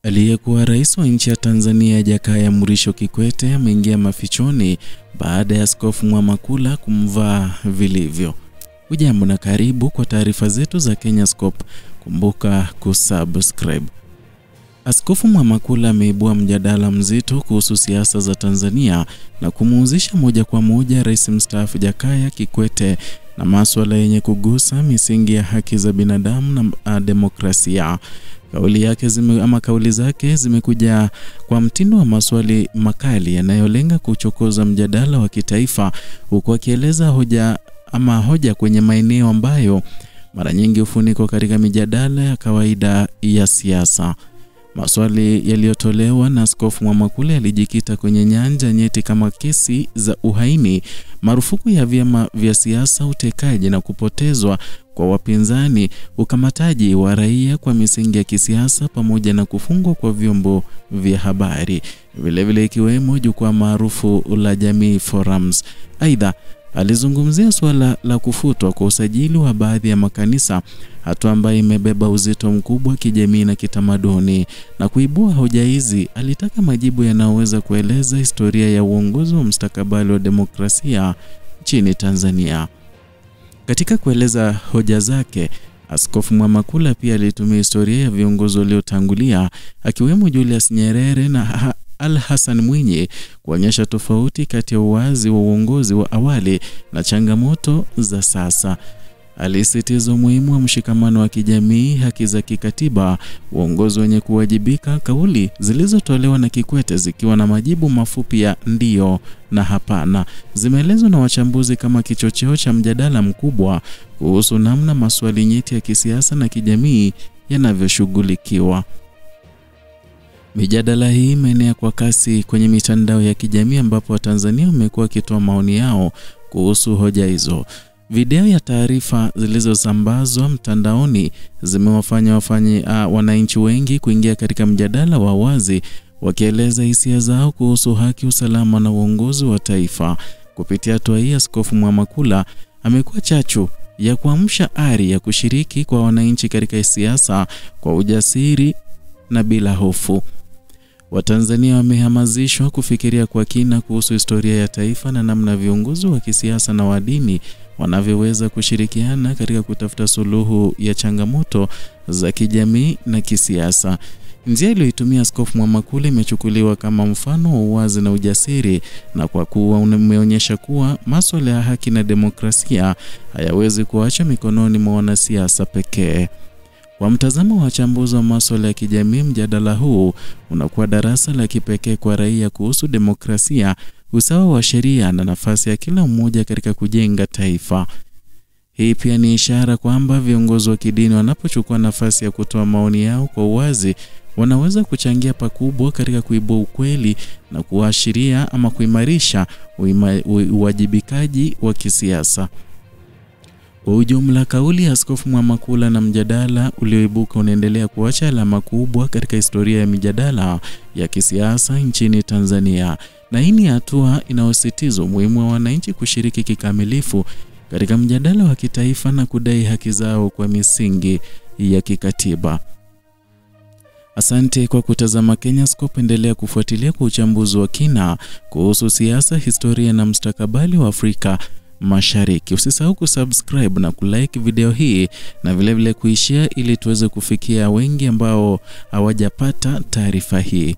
Aliyekuwa rais wa nchi ya Tanzania Jakaya Mrisho Kikwete ameingia mafichoni baada ya Askofu Mwamakula kumvaa vilivyo. Hujambo na karibu kwa taarifa zetu za Kenyascope. Kumbuka kusubscribe. Askofu Mwamakula ameibua mjadala mzito kuhusu siasa za Tanzania na kumuhusisha moja kwa moja rais mstaafu Jakaya Kikwete na masuala yenye kugusa misingi ya haki za binadamu na demokrasia. Kauli zake zimekuja kwa mtindo wa maswali makali yanayolenga kuchokoza mjadala wa kitaifa, huku akieleza hoja kwenye maeneo ambayo mara nyingi hufunikwa katika mijadala ya kawaida ya siasa. Maswali yaliyotolewa na Askofu Mwamakula yalijikita kwenye nyanja nyeti kama kesi za uhaini, marufuku ya vyama vya siasa, utekaji na kupotezwa kwa wapinzani, ukamataji wa raia kwa misingi ya kisiasa, pamoja na kufungwa kwa vyombo vya habari, vilevile ikiwemo jukwaa maarufu la Jamii Forums. Aidha, alizungumzia suala la kufutwa kwa usajili wa baadhi ya makanisa, hatua ambayo imebeba uzito mkubwa kijamii na kitamaduni. Na kuibua hoja hizi, alitaka majibu yanayoweza kueleza historia ya uongozi wa mustakabali wa demokrasia nchini Tanzania. Katika kueleza hoja zake, Askofu Mwamakula pia alitumia historia ya viongozi waliotangulia, akiwemo Julius Nyerere na Al-Hassan Mwinyi, kuonyesha tofauti kati ya uwazi wa uongozi wa awali na changamoto za sasa. Alisisitiza umuhimu wa mshikamano wa kijamii, haki za kikatiba, uongozi wenye kuwajibika, kauli zilizotolewa na Kikwete zikiwa na majibu mafupi ya ndio na hapana, zimeelezwa na wachambuzi kama kichocheo cha mjadala mkubwa kuhusu namna maswali nyeti ya kisiasa na kijamii yanavyoshughulikiwa. Mijadala hii imeenea kwa kasi kwenye mitandao ya kijamii, ambapo Watanzania wamekuwa wakitoa maoni yao kuhusu hoja hizo. Video ya taarifa zilizosambazwa mtandaoni zimewafanya wananchi wengi kuingia katika mjadala wa wazi, wakieleza hisia zao kuhusu haki, usalama na uongozi wa taifa. Kupitia hatua hii, Askofu Mwamakula amekuwa chachu ya kuamsha ari ya kushiriki kwa wananchi katika siasa kwa ujasiri na bila hofu. Watanzania wamehamasishwa kufikiria kwa kina kuhusu historia ya taifa na namna viongozi wa kisiasa na wa dini wanavyoweza kushirikiana katika kutafuta suluhu ya changamoto za kijamii na kisiasa. Njia iliyoitumia Askofu Mwamakula imechukuliwa kama mfano wa uwazi na ujasiri, na kwa kuwa umeonyesha kuwa masuala ya haki na demokrasia hayawezi kuacha mikononi mwa wanasiasa pekee. Kwa mtazamo wa wachambuzi wa masuala ya kijamii, mjadala huu unakuwa darasa la kipekee kwa raia kuhusu demokrasia, usawa wa sheria na nafasi ya kila mmoja katika kujenga taifa. Hii pia ni ishara kwamba viongozi wa kidini wanapochukua nafasi ya kutoa maoni yao kwa uwazi, wanaweza kuchangia pakubwa katika kuibua ukweli na kuashiria ama kuimarisha uwajibikaji wa kisiasa. Kwa ujumla, kauli ya Askofu Mwamakula na mjadala ulioibuka unaendelea kuacha alama kubwa katika historia ya mijadala ya kisiasa nchini Tanzania. Na hii ni hatua inayosisitiza umuhimu wa wananchi kushiriki kikamilifu katika mjadala wa kitaifa na kudai haki zao kwa misingi ya kikatiba. Asante kwa kutazama Kenyascope. Endelea kufuatilia kwa uchambuzi wa kina kuhusu siasa, historia na mustakabali wa Afrika Mashariki. Usisahau kusubscribe na kulike video hii na vilevile kuishare ili tuweze kufikia wengi ambao hawajapata taarifa hii.